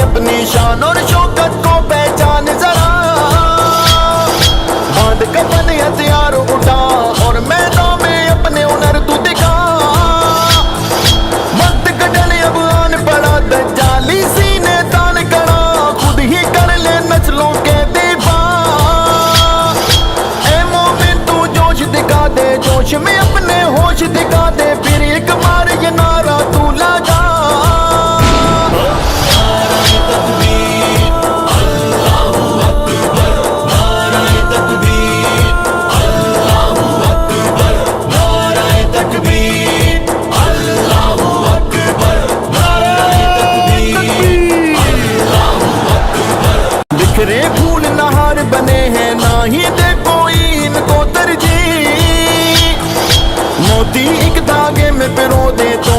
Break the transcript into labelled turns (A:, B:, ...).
A: अपनी शान और शौकत को पहचान जरा, बांध कफन हथियार उठा और मैदान में अपने हुनर तू दिखा। मत कटल अब आन पड़ा दज्जाली सीने तान कड़ा, खुद ही कर ले नस्लों के दीपा। ए मोमिन तू जोश दिखा दे, जोश में अपने होश दिखा दे, फिर एक बार ये नारा तू लगा। बिखरे फूल नहार बने हैं, ना ही दे कोई इनको तरजीह। मोती एक धागे में पिरो दे तो